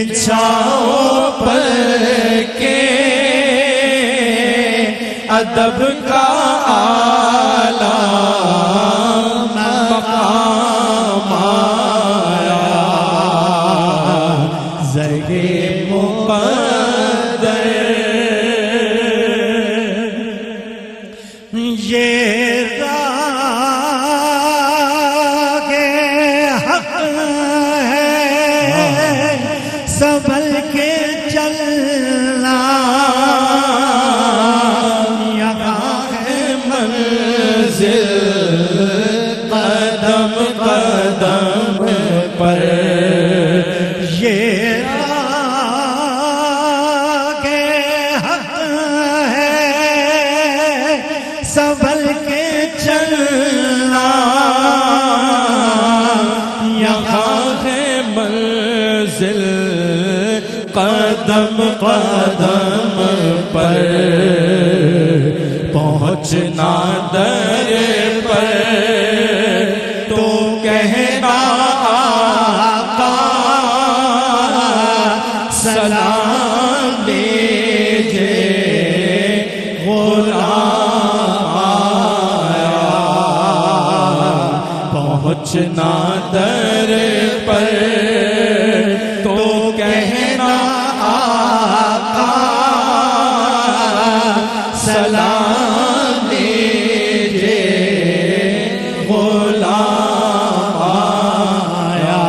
بچھاؤ پر کے ادب کا اعلیٰ مقام آیا زہے مقدر یہ راہ حق ہے سنبھل کے چلنا یہاں ہے منزل قدم قدم پر یہ راہ حق ہے سنبھل کے چلنا یہاں ہے منزل قدم قدم پر پہنچنا در پر تو کہنا آقا سلام لیجے غلام آیا پہنچنا در پر تو کہنا آقا سلام لیجے غلام آیا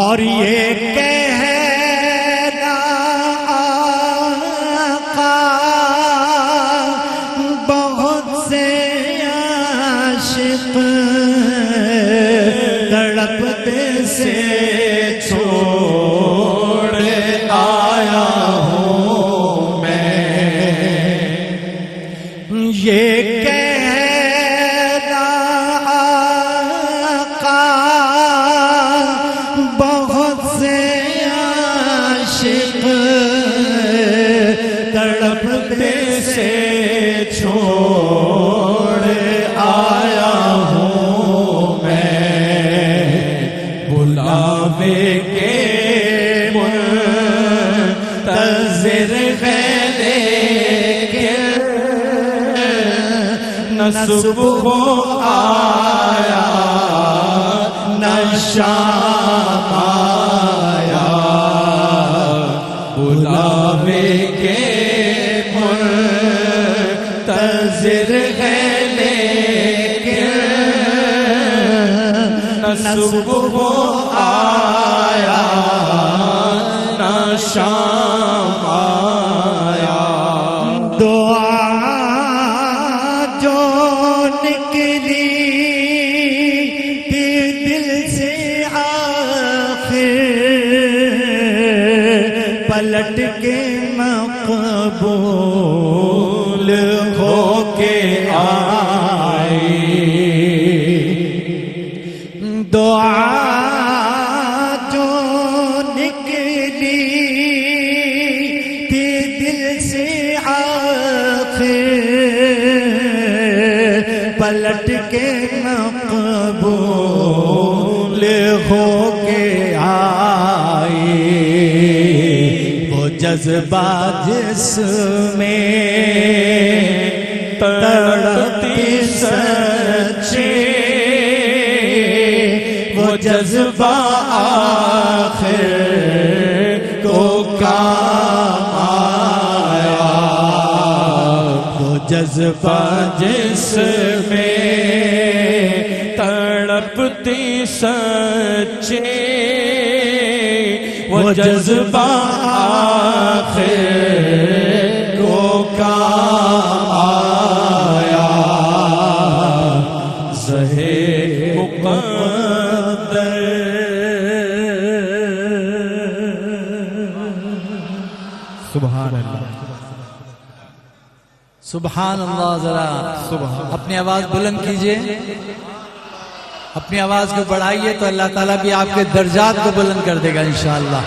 اور یہ کہنا آقا بہت سے عاشق تڑپتے سے چھوڑ آیا ہوں میں یہ کہنا آقا بہت سے عاشق تڑپتے سے چھوڑ آیا ہوں میں بلاوے کے منتظر ہے لیکن نہ صبح آیا نہ شام آیا بلاوے کے منتظر ہے لیکن نہ صبح آیا نہ شام آیا دعا جو نکلی تھی دل سے آخر پلٹ کے مقبول ہو کے آئی دعا جو نکلی تھی دل سے آخر پلٹ کے مقبول ہو کے آئی وہ جذبہ جس میں تڑپتی سچے وہ جذبہ آخر کو کام آیا وہ جذبہ جس میں تڑپتی سچے وہ جذبہ آخر کو کام آیا زہے مقدر سبحان اللہ سبحان اللہ ذرا اپنی آواز بلند کیجئے اپنی آواز کو بڑھائیے تو اللہ تعالیٰ بھی آپ کے درجات کو بلند کر دے گا انشاءاللہ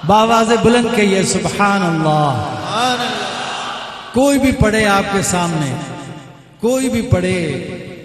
بآواز بلند کہیے سبحان اللہ کوئی بھی پڑھے آپ کے سامنے کوئی بھی پڑھے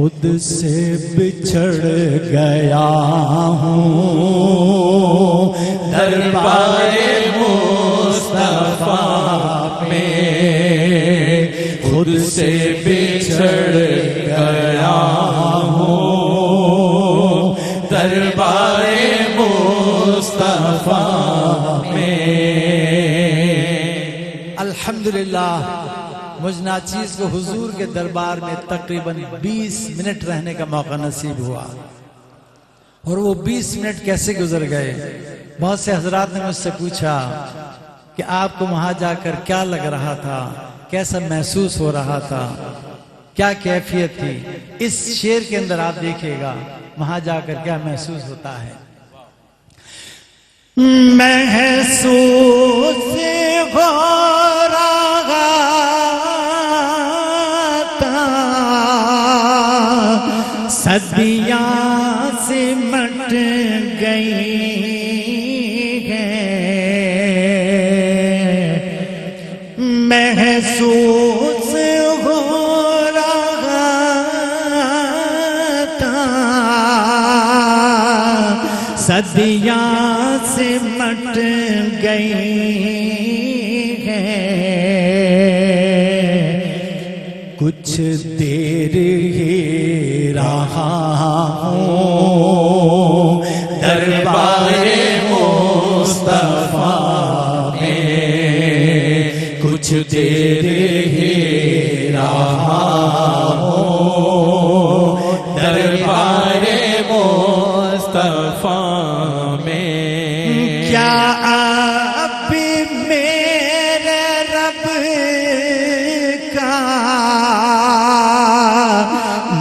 خود سے بچھڑ گیا ہوں دربار مصطفیٰ میں، خود سے بچھڑ گیا ہوں دربار مصطفیٰ میں۔ الحمدللہ مجھ ناچیز کو حضور کے دربار میں تقریباً 20 منٹ رہنے کا موقع نصیب ہوا، اور وہ 20 منٹ کیسے گزر گئے۔ بہت سے حضرات نے مجھ سے پوچھا کہ آپ کو وہاں جا کر کیا لگ رہا تھا، کیسا محسوس ہو رہا تھا، کیا کیفیت تھی۔ اس شعر کے اندر آپ دیکھیے گا وہاں جا کر کیا محسوس ہوتا ہے۔ محسوس ہو رہا تھا صدیاں سمٹ گئی ہیں، محسوس ہو رہا تھا صدیاں سمٹ گئی ہیں، کچھ دیر ہی رہا ہوں دربار مصطفیٰ میں، کچھ دیر ہی رہا ہوں دربار مصطفیٰ میں۔ کیا اب میرے رب کا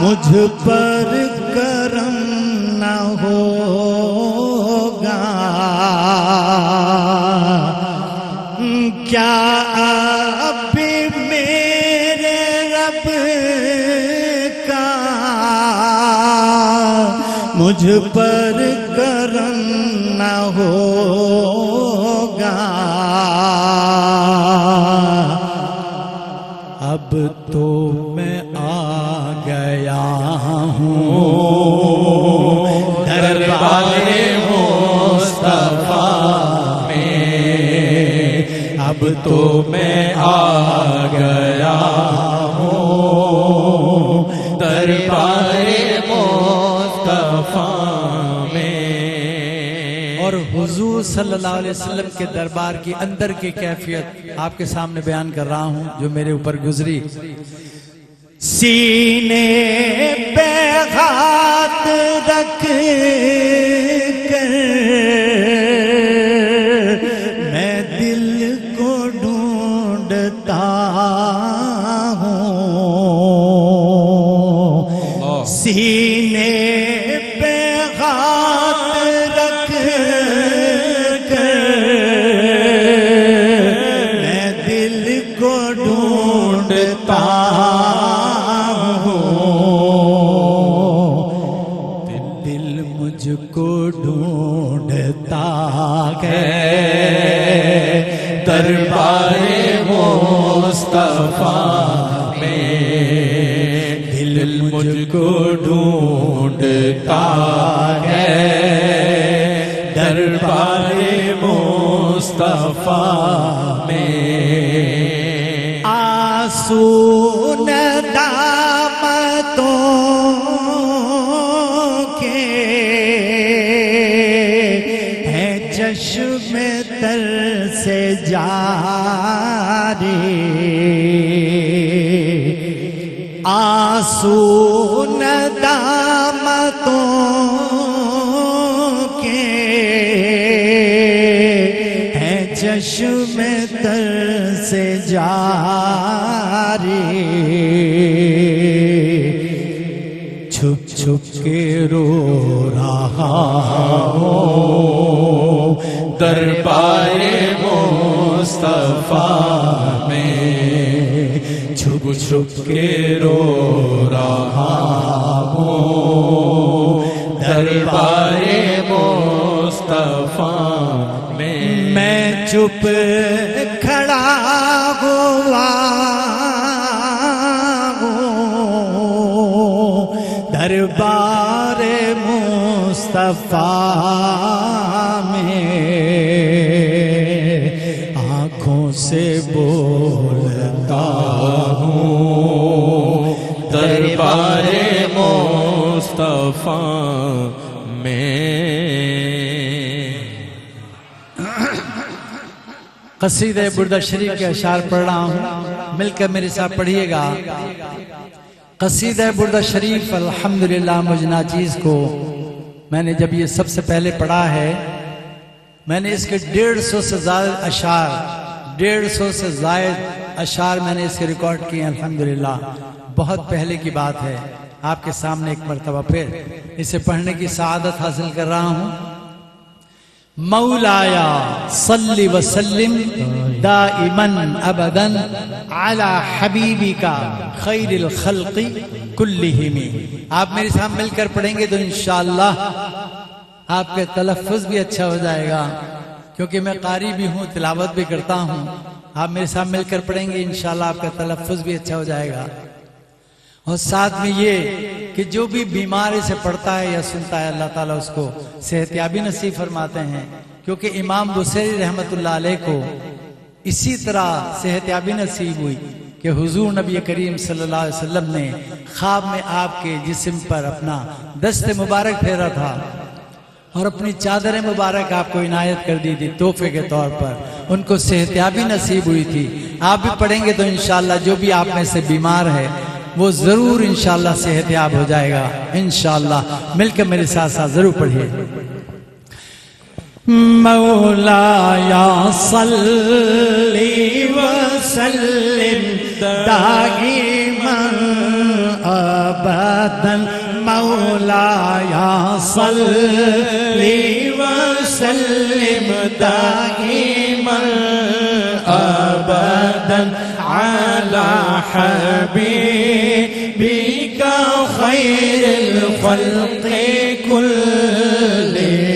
مجھ پر کرم نہ ہوگا؟ کیا اب میرے رب کا مجھ پر کرم نہ ہوگا؟ اب تو میں آ گیا ہوں دربار مصطفیٰ میں، اب تو میں آ گیا ہوں دربار مصطفیٰ میں۔ اور حضور صلی اللہ علیہ وسلم کے دربار کی اندر کی کیفیت آپ کے سامنے بیان کر رہا ہوں جو میرے اوپر گزری۔ سینے پہ ہاتھ رکھ کر میں دل کو ڈھونڈتا ہوں، سینے پہ ہاتھ رکھ کر میں دل کو ڈھونڈتا کو ڈھونڈتا ہے دربار مصطفیٰ میں، دل مجھ کو ڈھونڈتا ہے دربار مصطفیٰ میں۔ آنسو ندامتوں چشم تر سے جاری، آنسو ندامتوں کے ہیں چشم تر سے جاری، چھپ چھپ کے رو رہا ہوں دربار مصطفیٰ میں، چھپ چھپ کے رو رہا ہوں دربار مصطفیٰ میں۔ میں چپ کھڑا ہوا ہوں دربار مصطفیٰ میں آنکھوں سے بولتا ہوں، دربار مصطفیٰ میں۔ قصیدہ بردہ شریف کے اشعار پڑھ رہا ہوں، مل کر میرے ساتھ پڑھیے گا۔ قصیدہ بردہ شریف الحمدللہ مجھ ناچیز کو میں نے جب یہ سب سے پہلے پڑھا ہے، میں نے اس کے 150 سے زائد اشعار 150 سے زائد اشعار میں نے اس کے ریکارڈ کیے ہیں الحمدللہ۔ بہت پہلے کی بات ہے، آپ کے سامنے ایک مرتبہ پھر اسے پڑھنے کی سعادت حاصل کر رہا ہوں۔ مولایا صلی وسلم دائماً ابداً علی حبیبکا خیر الخلق کلہم۔ آپ میرے ساتھ مل کر پڑھیں گے تو انشاءاللہ آپ کا تلفظ بھی اچھا ہو جائے گا، کیونکہ میں قاری بھی ہوں، تلاوت بھی کرتا ہوں۔ آپ میرے ساتھ مل کر پڑھیں گے انشاءاللہ آپ کا تلفظ بھی اچھا ہو جائے گا۔ اور ساتھ میں یہ کہ جو بھی بیماری سے پڑھتا ہے یا سنتا ہے اللہ تعالیٰ اس کو صحتیابی نصیب فرماتے ہیں، کیونکہ امام بصیری رحمت اللہ علیہ کو اسی طرح صحتیابی نصیب ہوئی کہ حضور نبی کریم صلی اللہ علیہ وسلم نے خواب میں آپ کے جسم پر اپنا دست مبارک پھیرا تھا اور اپنی چادر مبارک آپ کو عنایت کر دی تھی تحفے کے طور پر، ان کو صحتیابی نصیب ہوئی تھی۔ آپ بھی پڑھیں گے تو انشاءاللہ جو بھی آپ میں سے بیمار ہے وہ ضرور انشاءاللہ صحتیاب ہو جائے گا انشاءاللہ۔ مل کے میرے ساتھ ساتھ ضرور پڑھیے۔ مولایا صلی وسلم دائماً ابداً، مولایا صلی وسلم دائماً ابداً علی حبیبک خیر الخلق کلہم۔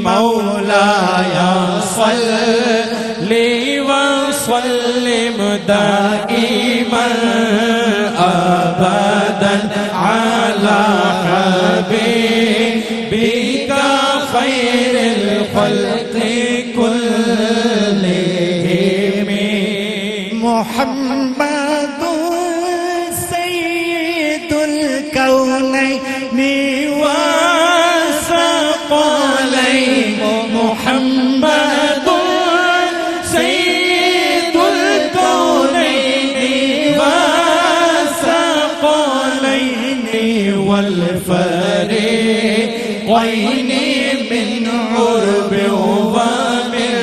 مولایا صلی وسلم دائماً ابداً علی حبیبک خیر الخلق کلہم۔ محمد سید الکونین والثقلین، محمد سید الکونین والثقلین والفریقین من عرب ومن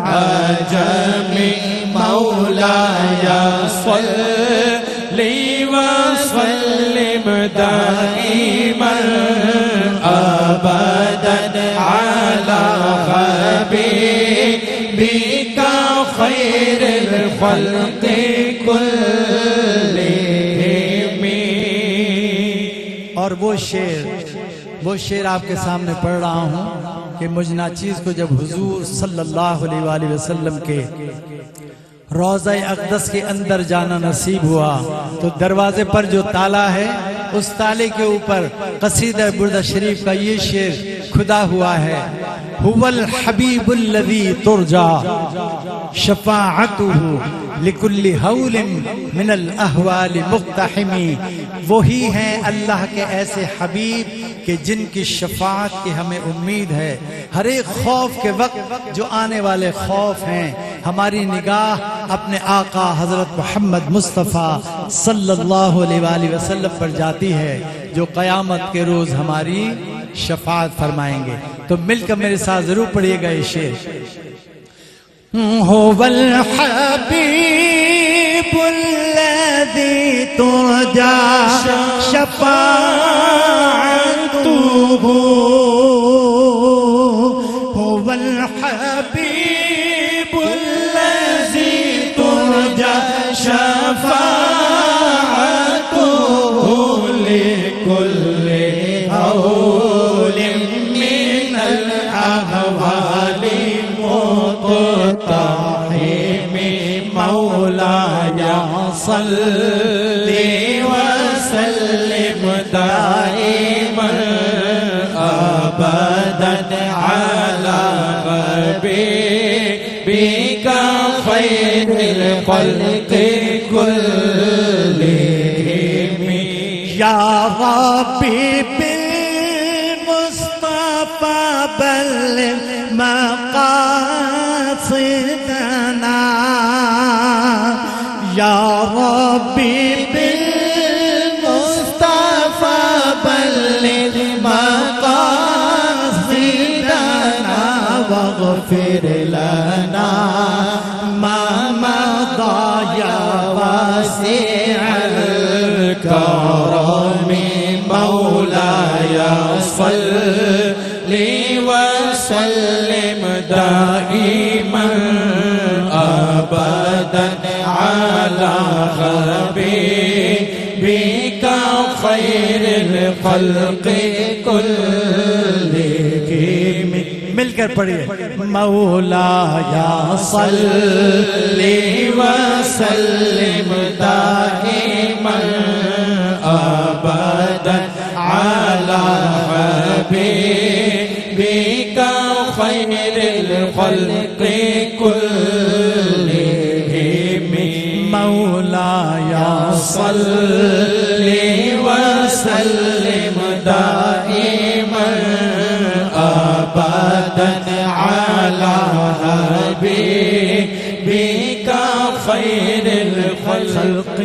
عجم۔ مولایا صلی وسلم دائماً ابداً علی حبیبک خیر الخلق کلہم۔ اور وہ شعر آپ کے سامنے پڑھ رہا ہوں کہ مجھ ناچیز کو جب حضور صلی اللہ علیہ وآلہ وسلم کے روضہ اقدس کے اندر جانا نصیب ہوا تو دروازے پر جو تالا ہے اس تالے کے اوپر قصیدہ بردہ شریف کا یہ شعر کھدا ہوا ہے۔ هو الحبیب الذی ترجا شفاعته لکل ہول من الاحوال مقتحم۔ وہی ہیں اللہ کے ایسے حبیب کہ جن کی شفاعت کی ہمیں امید ہے، ہر ایک خوف کے وقت جو آنے والے خوف ہیں ہماری نگاہ اپنے آقا حضرت محمد مصطفیٰ صلی اللہ علیہ وآلہ وسلم پر جاتی ہے جو قیامت کے روز ہماری شفاعت فرمائیں گے۔ تو مل کر میرے ساتھ ضرور پڑھیے گا یہ شعر۔ هو الحبیب الذی ترجا شفاعته، هو الحبیب الذی ترجا شفاعته لکل حول من الاحوال مقتحم۔ مولایا صلی وسلم وسلم دائما أبدا على حبيبك خير الخلق كلهم يا ربي بالمصطفى بلغ مقاصدنا يا ربي بالمصطفى بلغ مقاصدنا واغفر لنا ما مضى يا واسع الكرم مولاي صل وسلم دائما أبدا على حبيبك خير الخلق كلهم مل کر پڑھیے مولاي صل وسلم دائما أبدا على حبيبك خير الخلق كلهم مولاي صل وسلم دائما أبدا على حبيبك خير الخلق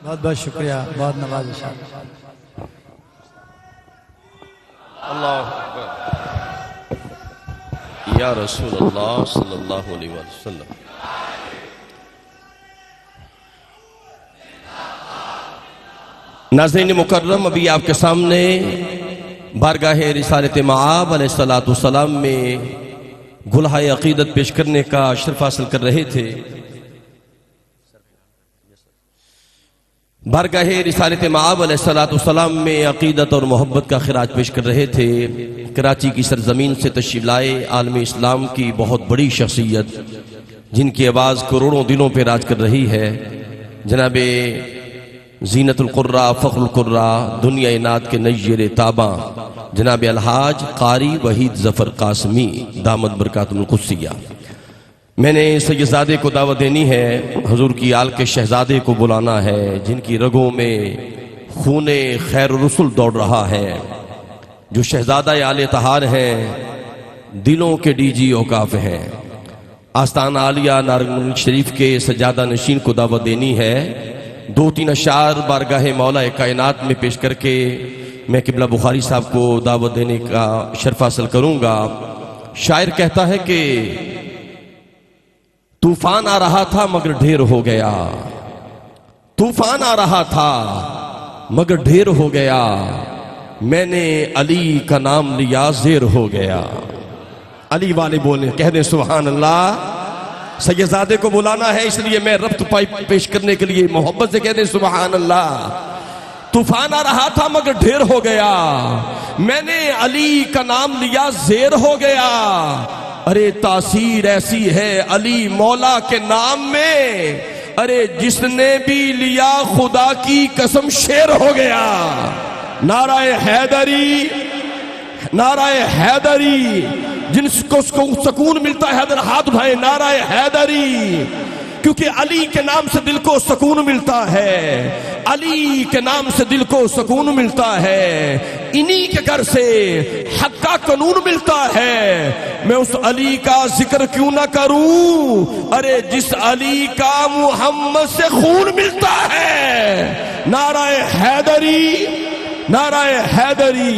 بہت بہت شکریہ، بہت نوازش آپ۔ اللہ اکبر یا رسول اللہ صلی اللہ علیہ وسلم۔ ناظرین مکرم، ابھی آپ کے سامنے بارگاہ رسالت مآب علیہ السلام میں گلہائے عقیدت پیش کرنے کا شرف حاصل کر رہے تھے۔ بارگاہ رسالت مآب علیہ السلام میں عقیدت اور محبت کا خراج پیش کر رہے تھے۔ کراچی کی سرزمین سے تشریف لائے عالم اسلام کی بہت بڑی شخصیت، جن کی آواز کروڑوں دلوں پہ راج کر رہی ہے، جناب زینت القرہ، فخر القرہ، دنیا نعت کے نیر تاباں، جناب الحاج قاری وحید ظفر قاسمی دامت برکات القدسیہ۔ میں نے سیدزادے کو دعوت دینی ہے، حضور کی آل کے شہزادے کو بلانا ہے، جن کی رگوں میں خون خیر رسول دوڑ رہا ہے، جو شہزادہ آل طہار ہیں، دلوں کے ڈی جی اوقاف ہیں۔ آستان عالیہ نارنگ شریف کے سجادہ نشین کو دعوت دینی ہے۔ 2-3 اشعار بارگاہ مولا کائنات میں پیش کر کے میں قبلہ بخاری صاحب کو دعوت دینے کا شرف حاصل کروں گا۔ شاعر کہتا ہے کہ طوفان آ رہا تھا مگر ڈھیر ہو گیا، طوفان آ رہا تھا مگر ڈھیر ہو گیا، میں نے علی کا نام لیا زیر ہو گیا۔ علی والے بولیں، کہہ دیں سبحان اللہ۔ سیدزادے کو بلانا ہے، اس لیے میں ربط پائی پیش کرنے کے لیے محبت سے کہہ دیں سبحان اللہ۔ طوفان آ رہا تھا مگر ڈھیر ہو گیا، میں نے علی کا نام لیا زیر ہو گیا۔ ارے تاثیر ایسی ہے علی مولا کے نام میں، ارے جس نے بھی لیا خدا کی قسم شیر ہو گیا۔ نعرہ حیدری، نعرہ حیدری، جن کو سکون ملتا ہے حضرت ہاتھ اٹھائے، نعرہ حیدری، کیونکہ علی کے نام سے دل کو سکون ملتا ہے، علی کے نام سے دل کو سکون ملتا ہے، انہی کے گھر سے حق کا قانون ملتا ہے۔ میں اس علی کا ذکر کیوں نہ کروں، ارے جس علی کا محمد سے خون ملتا ہے۔ نعرہ حیدری، نعرہ حیدری،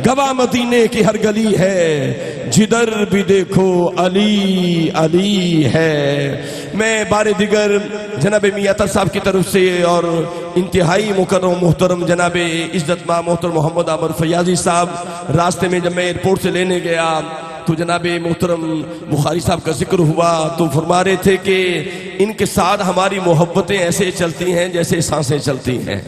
گواہ مدینے کی ہر گلی ہے، جدھر بھی دیکھو علی علی ہے۔ میں بار دیگر جناب میاں عطا صاحب کی طرف سے اور انتہائی مکرم محترم جناب عزت ماں محترم محمد عامر فیاضی صاحب، راستے میں جب میں ایئرپورٹ سے لینے گیا تو جناب محترم بخاری صاحب کا ذکر ہوا تو فرما رہے تھے کہ ان کے ساتھ ہماری محبتیں ایسے چلتی ہیں جیسے سانسیں چلتی ہیں.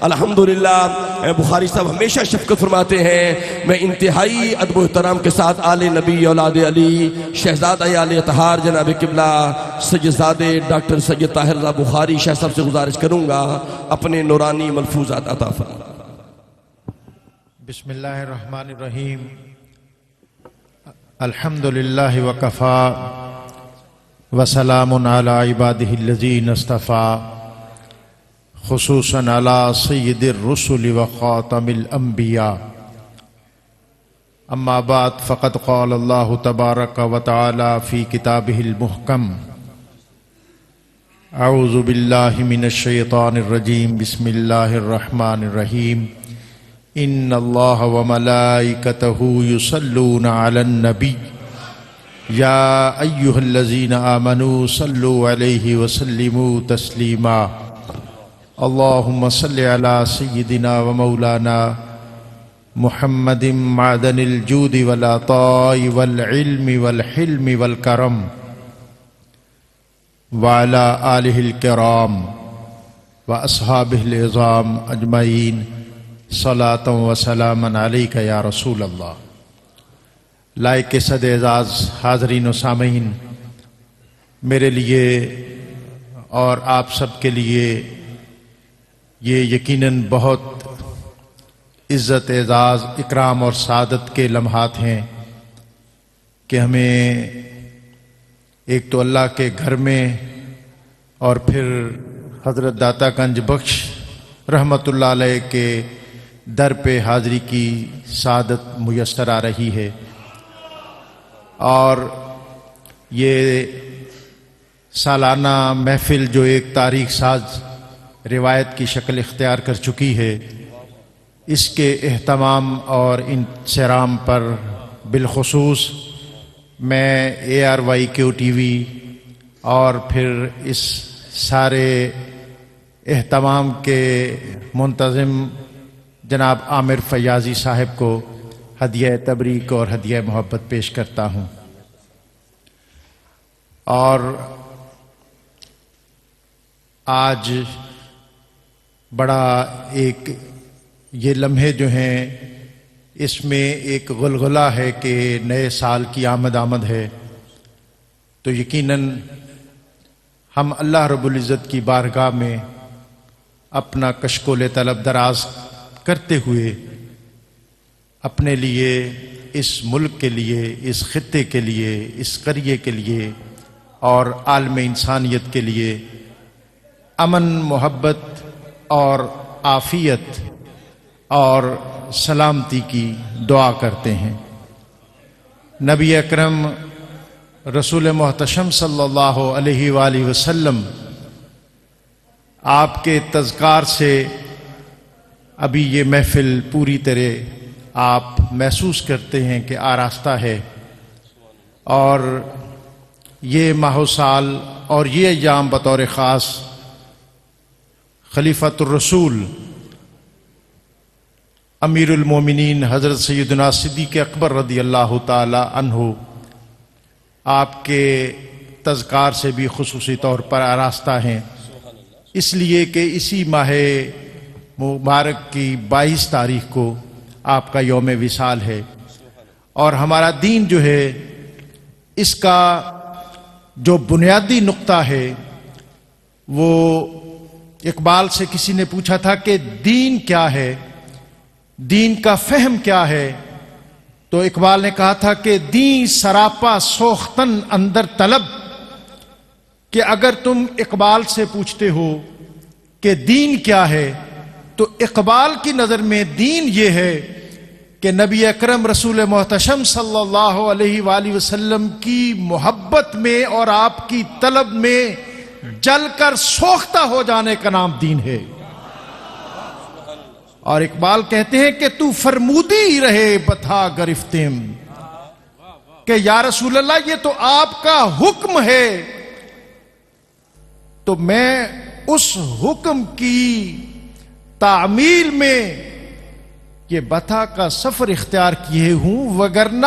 الحمدللہ بخاری صاحب ہمیشہ شفقت فرماتے ہیں. میں انتہائی ادب و احترام کے ساتھ آل نبی اولاد علی شہزادہ آل اطہار جناب قبلہ سیدزادے ڈاکٹر سید طاہر رضا بخاری شاہ صاحب سے گزارش کروں گا اپنے نورانی ملفوظات عطا فرمائیں. بسم اللہ الرحمن الرحیم. الحمدللہ وکفا وسلام علی عبادہ الذین اصطفیٰ خصوصاً علی سید الرسل وخاتم الانبیاء. اما بعد فقد قال اللہ تبارک وتعالی فی کتابہ المحکم اعوذ باللہ من الشیطان الرجیم بسم اللہ الرحمن الرحیم. ان اللہ وملائکتہ یصلون علی النبی یا ایہا الذین آمنوا صلوا علیہ وسلموا تسلیما. اللہم صل علی سیدنا ومولانا محمد معدن الجود والعطاء والعلم والحلم والکرم وعلی آلہ الکرام واصحابہ العظام اجمعین صلاۃ و سلام علیک یا رسول اللہ. لائق صد اعزاز حاضرین و سامعین، میرے لیے اور آپ سب کے لیے یہ یقیناً بہت عزت اعزاز اکرام اور سعادت کے لمحات ہیں کہ ہمیں ایک تو اللہ کے گھر میں اور پھر حضرت داتا گنج بخش رحمۃ اللہ علیہ کے در پہ حاضری کی سعادت میسر آ رہی ہے. اور یہ سالانہ محفل جو ایک تاریخ ساز روایت کی شکل اختیار کر چکی ہے، اس کے اہتمام اور انصرام پر بالخصوص میں ARYQ-TV اور پھر اس سارے اہتمام کے منتظم جناب عامر فیاضی صاحب کو ہدیہ تبریک اور ہدیہ محبت پیش کرتا ہوں. اور آج بڑا ایک یہ لمحے جو ہیں اس میں ایک غلغلہ ہے کہ نئے سال کی آمد ہے، تو یقیناً ہم اللہ رب العزت کی بارگاہ میں اپنا کشکول طلب دراز کرتے ہوئے اپنے لیے، اس ملک کے لیے، اس خطے کے لیے، اس قریے کے لیے اور عالم انسانیت کے لیے امن، محبت اور عافیت اور سلامتی کی دعا کرتے ہیں. نبی اکرم رسول محتشم صلی اللہ علیہ وآلہ وسلم آپ کے تذکار سے ابھی یہ محفل پوری طرح آپ محسوس کرتے ہیں کہ آراستہ ہے، اور یہ ماہ و سال اور یہ ایام بطور خاص خلیفۃ الرسول امیر المومنین حضرت سیدنا صدیق اکبر رضی اللہ تعالی عنہ آپ کے تذکار سے بھی خصوصی طور پر آراستہ ہیں، اس لیے کہ اسی ماہ مبارک کی 22 تاریخ کو آپ کا یوم وصال ہے. اور ہمارا دین جو ہے اس کا جو بنیادی نقطہ ہے، وہ اقبال سے کسی نے پوچھا تھا کہ دین کیا ہے، دین کا فہم کیا ہے، تو اقبال نے کہا تھا کہ دین سراپا سوختن اندر طلب. کہ اگر تم اقبال سے پوچھتے ہو کہ دین کیا ہے، تو اقبال کی نظر میں دین یہ ہے کہ نبی اکرم رسول محتشم صلی اللہ علیہ وآلہ وسلم کی محبت میں اور آپ کی طلب میں جل کر سوختہ ہو جانے کا نام دین ہے. اور اقبال کہتے ہیں کہ تو فرمودی رہے بتا گرفتیم، کہ یا رسول اللہ یہ تو آپ کا حکم ہے، تو میں اس حکم کی تعمیل میں کہ بتا کا سفر اختیار کیے ہوں، وگرنہ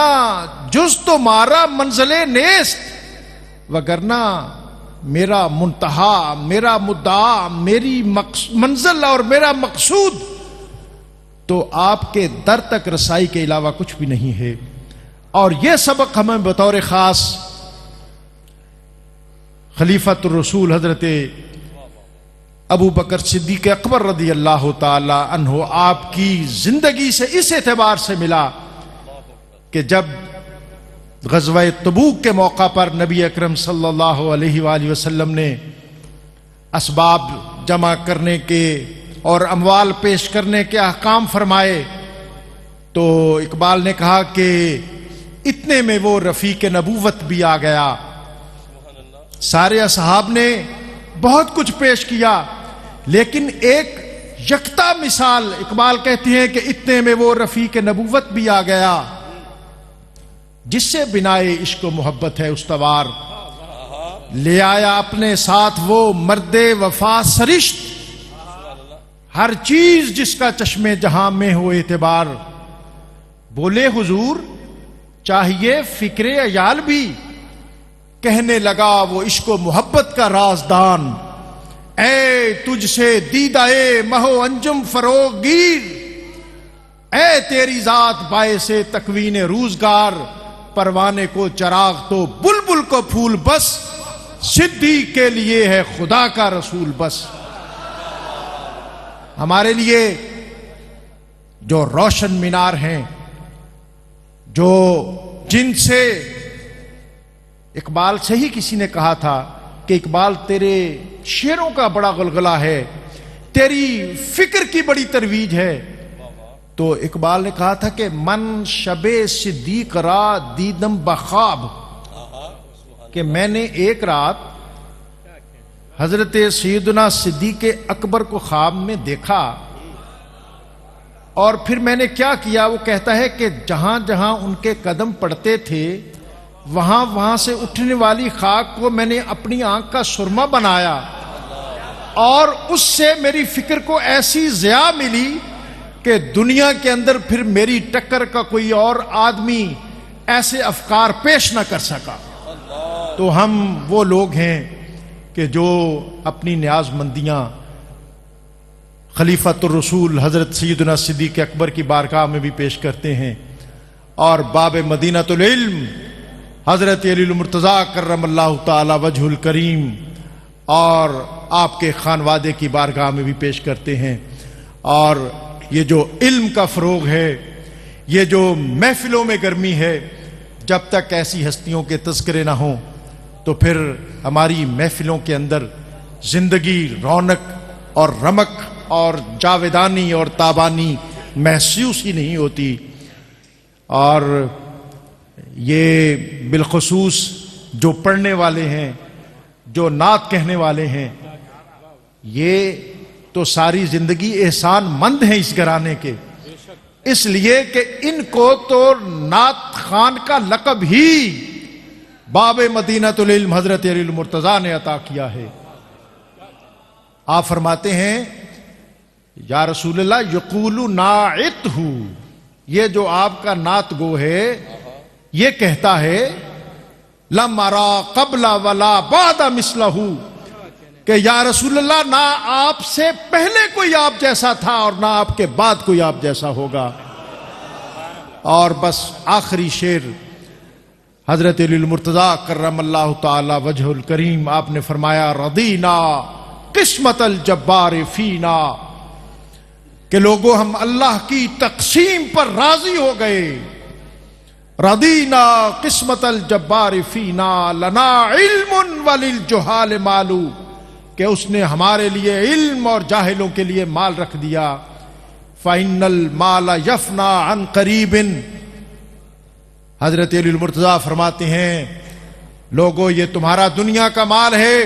جز تو مارا منزل نیست، وگرنہ میرا منتہا، میرا مدعا، میری منزل اور میرا مقصود تو آپ کے در تک رسائی کے علاوہ کچھ بھی نہیں ہے۔ اور یہ سبق ہمیں بطور خاص خلیفۃ الرسول حضرت ابو بکر صدیق اکبر رضی اللہ تعالی عنہ آپ کی زندگی سے اس اعتبار سے ملا کہ جب غزوہ تبوک کے موقع پر نبی اکرم صلی اللہ علیہ وآلہ وسلم نے اسباب جمع کرنے کے اور اموال پیش کرنے کے احکام فرمائے تو اقبال نے کہا کہ اتنے میں وہ رفیق نبوت بھی آ گیا۔ سارے اصحاب نے بہت کچھ پیش کیا، لیکن ایک یکتا مثال اقبال کہتے ہیں کہ اتنے میں وہ رفیق نبوت بھی آ گیا جس سے بنائے عشق و محبت ہے استوار، لے آیا اپنے ساتھ وہ مرد وفا سرشت، ہر چیز جس کا چشمے جہاں میں ہو اعتبار، بولے حضور چاہیے فکر عیال بھی، کہنے لگا وہ عشق و محبت کا رازدان، اے تجھ سے دیدہ مہو انجم فروغ گیر، اے تیری ذات باعث تکوین روزگار، پروانے کو چراغ تو بلبل کو پھول بس، صدیق کے لیے ہے خدا کا رسول بس۔ ہمارے لیے جو روشن مینار ہیں، جو جن سے اقبال سے ہی کسی نے کہا تھا کہ اقبال تیرے شعروں کا بڑا غلغلہ ہے، تیری فکر کی بڑی ترویج ہے، تو اقبال نے کہا تھا کہ من شب صدیق را دیدم بخواب، کہ میں نے ایک رات حضرت سیدنا صدیق اکبر کو خواب میں دیکھا، اور پھر میں نے کیا کیا، وہ کہتا ہے کہ جہاں جہاں ان کے قدم پڑتے تھے وہاں وہاں سے اٹھنے والی خاک کو میں نے اپنی آنکھ کا سرما بنایا، اور اس سے میری فکر کو ایسی ضیاء ملی کہ دنیا کے اندر پھر میری ٹکر کا کوئی اور آدمی ایسے افکار پیش نہ کر سکا۔ تو ہم وہ لوگ ہیں کہ جو اپنی نیاز مندیاں خلیفۃ الرسول حضرت سیدنا صدیق اکبر کی بارگاہ میں بھی پیش کرتے ہیں، اور باب مدینۃ العلم حضرت علی المرتضیٰ کرم اللہ تعالی وجہ الکریم اور آپ کے خانوادے کی بارگاہ میں بھی پیش کرتے ہیں۔ اور یہ جو علم کا فروغ ہے، یہ جو محفلوں میں گرمی ہے، جب تک ایسی ہستیوں کے تذکرے نہ ہوں تو پھر ہماری محفلوں کے اندر زندگی رونق اور رمق اور جاویدانی اور تابانی محسوس ہی نہیں ہوتی۔ اور یہ بالخصوص جو پڑھنے والے ہیں، جو نعت کہنے والے ہیں، یہ تو ساری زندگی احسان مند ہیں اس گھرانے کے، اس لیے کہ ان کو تو نعت خان کا لقب ہی باب مدینۃ العلم حضرت علی المرتضیٰ نے عطا کیا ہے۔ آپ فرماتے ہیں یا رسول اللہ یقول ناعت ہو، یہ جو آپ کا نعت گو ہے یہ کہتا ہے لم ارا قبل ولا بعد مثلہ، کہ یا رسول اللہ نہ آپ سے پہلے کوئی آپ جیسا تھا اور نہ آپ کے بعد کوئی آپ جیسا ہوگا۔ اور بس آخری شعر حضرت علی المرتضیٰ کرم اللہ تعالی وجہ الکریم، آپ نے فرمایا رضینا قسمت الجبار فینا، کہ لوگوں ہم اللہ کی تقسیم پر راضی ہو گئے۔ رضینا قسمت الجبار فینا لنا علم وللجہال مالو، کہ اس نے ہمارے لیے علم اور جاہلوں کے لیے مال رکھ دیا۔ فَإِنَّ الْمَالَ يَفْنَى عَنْ قَرِيبٍ، حضرت علی المرتضیٰ فرماتے ہیں لوگوں یہ تمہارا دنیا کا مال ہے،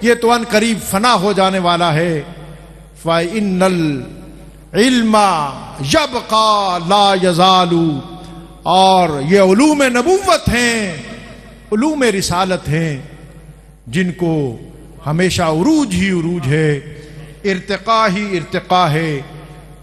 یہ تو ان قریب فنا ہو جانے والا ہے۔ فَإِنَّ الْعِلْمَ يَبْقَى لَا يَزَالُ، اور یہ علوم نبوت ہیں، علوم رسالت ہیں، جن کو ہمیشہ عروج ہی عروج ہے، ارتقاء ہی ارتقاء ہے۔